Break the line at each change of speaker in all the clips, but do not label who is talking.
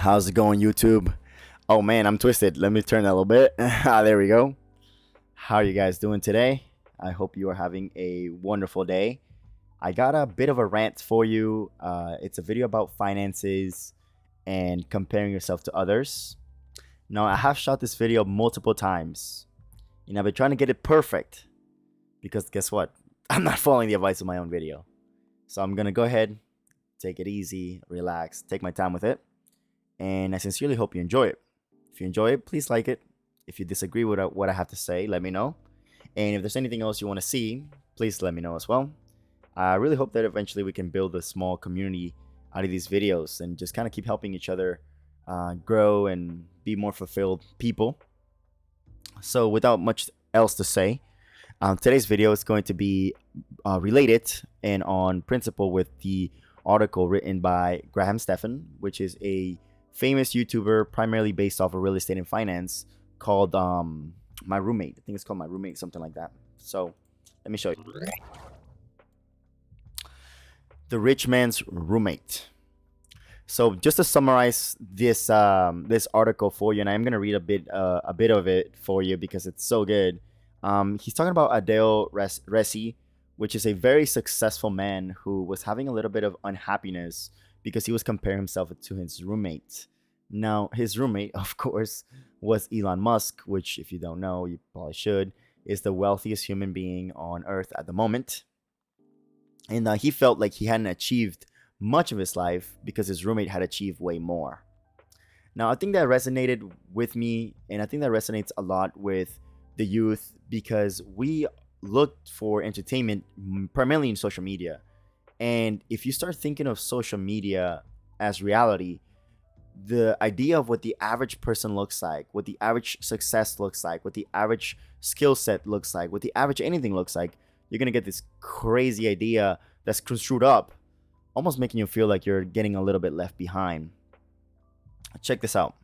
How's it going, YouTube? Oh man, I'm twisted. Let me turn that a little bit. There we go. How are you guys doing today? I hope you are having a wonderful day. I got a bit of a rant for you. It's a video about finances and comparing yourself to others. Now, I have shot this video multiple times, and I've been trying to get it perfect because guess what? I'm not following the advice of my own video. So I'm gonna go ahead, take it easy, relax, take my time with it, and I sincerely hope you enjoy it. If you enjoy it, please like it. If you disagree with what I have to say, let me know. And if there's anything else you want to see, please let me know as well. I really hope that eventually we can build a small community out of these videos and just kind of keep helping each other grow and be more fulfilled people. So without much else to say, today's video is going to be related and on principle with the article written by Graham Stephan, which is a famous YouTuber primarily based off of real estate and finance called My Roommate. I think it's called My Roommate, something like that. So let me show you. The Rich Man's Roommate. So just to summarize this this article for you, and I'm gonna read a bit of it for you because it's so good. He's talking about Adele Resi, which is a very successful man who was having a little bit of unhappiness because he was comparing himself to his roommate. Now, his roommate, of course, was Elon Musk, which, if you don't know, you probably should, is the wealthiest human being on Earth at the moment. And he felt like he hadn't achieved much of his life because his roommate had achieved way more. Now, I think that resonated with me, and I think that resonates a lot with the youth because we look for entertainment primarily in social media. And if you start thinking of social media as reality, the idea of what the average person looks like, what the average success looks like, what the average skill set looks like, what the average anything looks like, you're going to get this crazy idea that's screwed up, almost making you feel like you're getting a little bit left behind. Check this out.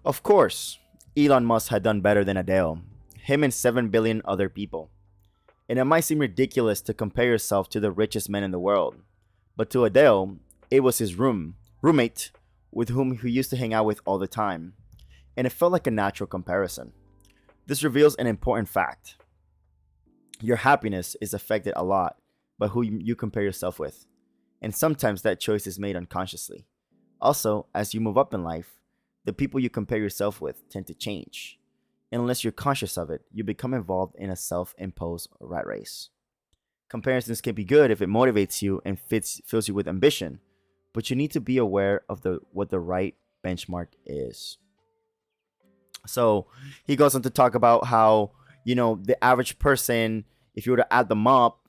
Of course, Elon Musk had done better than Adele, him and 7 billion other people. And it might seem ridiculous to compare yourself to the richest man in the world, but to Adele, it was his roommate with whom he used to hang out with all the time, and it felt like a natural comparison. This reveals an important fact. Your happiness is affected a lot by who you compare yourself with, and sometimes that choice is made unconsciously. Also, as you move up in life, the people you compare yourself with tend to change. And unless you're conscious of it, you become involved in a self-imposed rat race. Comparisons can be good if it motivates you and fills you with ambition, but you need to be aware of what the right benchmark is. So he goes on to talk about how, the average person, if you were to add them up,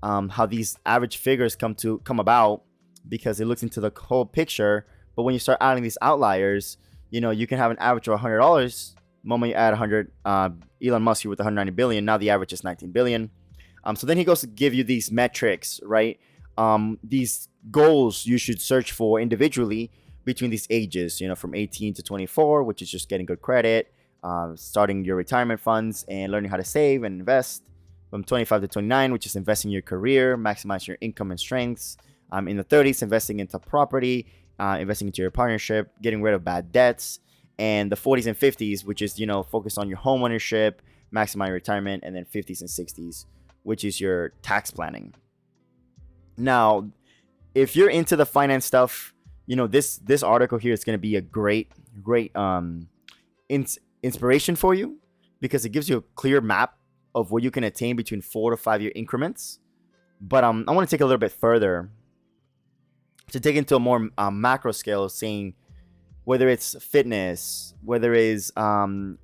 how these average figures come about because it looks into the whole picture. But when you start adding these outliers, you can have an average of $100. The moment you add 100, Elon Musk with 190 billion, now the average is 19 billion. So then he goes to give you these metrics, right? These goals you should search for individually between these ages, from 18 to 24, which is just getting good credit, starting your retirement funds and learning how to save and invest. From 25 to 29, which is investing in your career, maximizing your income and strengths. In the 30s, investing into property, investing into your partnership, getting rid of bad debts. And the 40s and 50s, which is, focus on your home ownership, maximize retirement, and then 50s and 60s, which is your tax planning. Now, if you're into the finance stuff, this article here is going to be a great inspiration for you because it gives you a clear map of what you can attain between 4 to 5 year increments. But I want to take a little bit further to take into a more macro scale, saying whether it's fitness, whether it's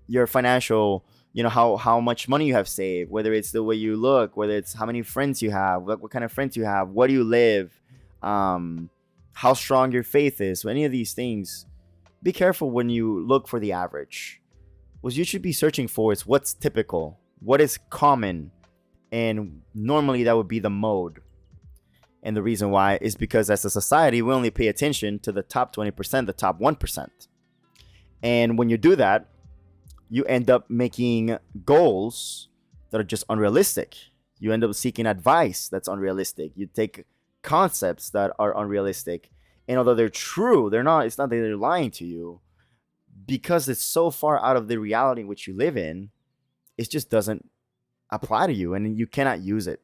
your financial, how much money you have saved, whether it's the way you look, whether it's how many friends you have, what kind of friends you have, where do you live, how strong your faith is. So any of these things, be careful when you look for the average. What you should be searching for is what's typical, what is common, and normally that would be the mode. And the reason why is because as a society, we only pay attention to the top 20%, the top 1%. And when you do that, you end up making goals that are just unrealistic. You end up seeking advice that's unrealistic. You take concepts that are unrealistic And although they're true, they're not. It's not that they're lying to you, because it's so far out of the reality in which you live in. It just doesn't apply to you, and you cannot use it.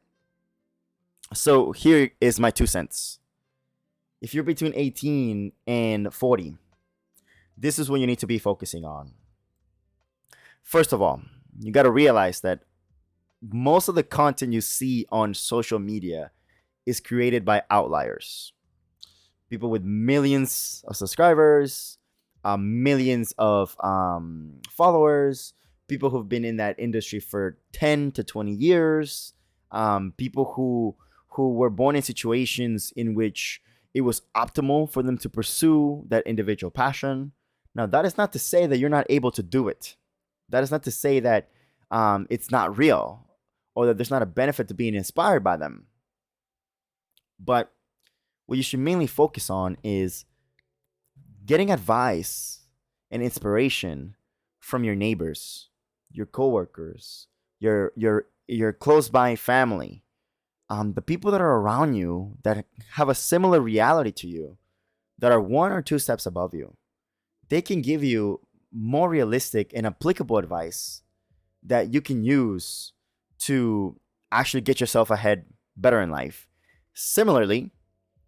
So here is my 2 cents. If you're between 18 and 40, this is what you need to be focusing on. First of all, you got to realize that most of the content you see on social media is created by outliers. People with millions of subscribers, millions of followers, people who've been in that industry for 10 to 20 years, people who were born in situations in which it was optimal for them to pursue that individual passion. Now, that is not to say that you're not able to do it. That is not to say that it's not real, or that there's not a benefit to being inspired by them. But what you should mainly focus on is getting advice and inspiration from your neighbors, your coworkers, your close by family, the people that are around you that have a similar reality to you, that are 1 or 2 steps above you. They can give you more realistic and applicable advice that you can use to actually get yourself ahead better in life. Similarly,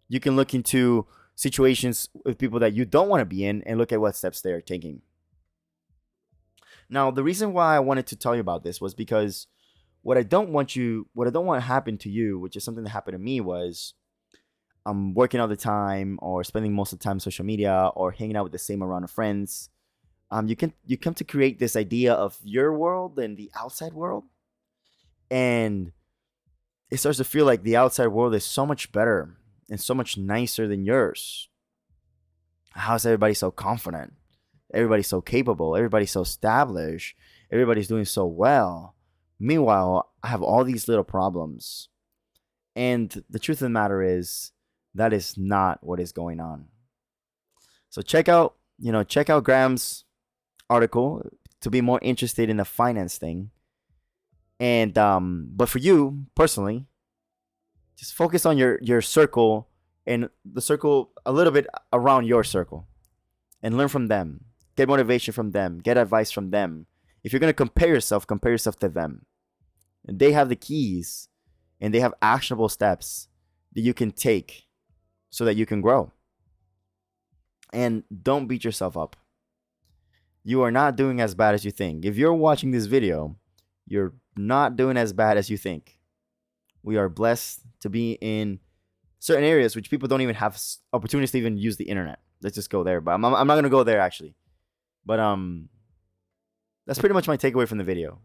you can look into situations with people that you don't want to be in and look at what steps they are taking. Now, the reason why I wanted to tell you about this was because what I don't want to happen to you, which is something that happened to me, was I'm working all the time, or spending most of the time on social media, or hanging out with the same amount of friends. You come to create this idea of your world and the outside world, and it starts to feel like the outside world is so much better and so much nicer than yours. How is everybody so confident? Everybody's so capable. Everybody's so established. Everybody's doing so well. Meanwhile, I have all these little problems. And the truth of the matter is, that is not what is going on. So check out Graham's article to be more interested in the finance thing. And but for you personally, just focus on your circle, and the circle a little bit around your circle, and learn from them. Get motivation from them. Get advice from them. If you're gonna compare yourself to them. And they have the keys, and they have actionable steps that you can take so that you can grow. And don't beat yourself up. You are not doing as bad as you think. If you're watching this video, you're not doing as bad as you think. We are blessed to be in certain areas which people don't even have opportunities to even use the internet. Let's just go there. But I'm not going to go there, actually. But that's pretty much my takeaway from the video.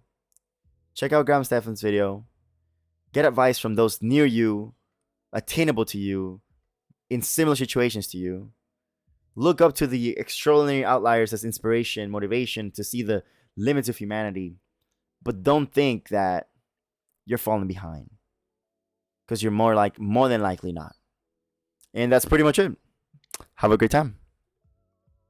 Check out Graham Stephan's video. Get advice from those near you, attainable to you, in similar situations to you. Look up to the extraordinary outliers as inspiration, motivation to see the limits of humanity. But don't think that you're falling behind, because you're more than likely not. And that's pretty much it. Have a great time.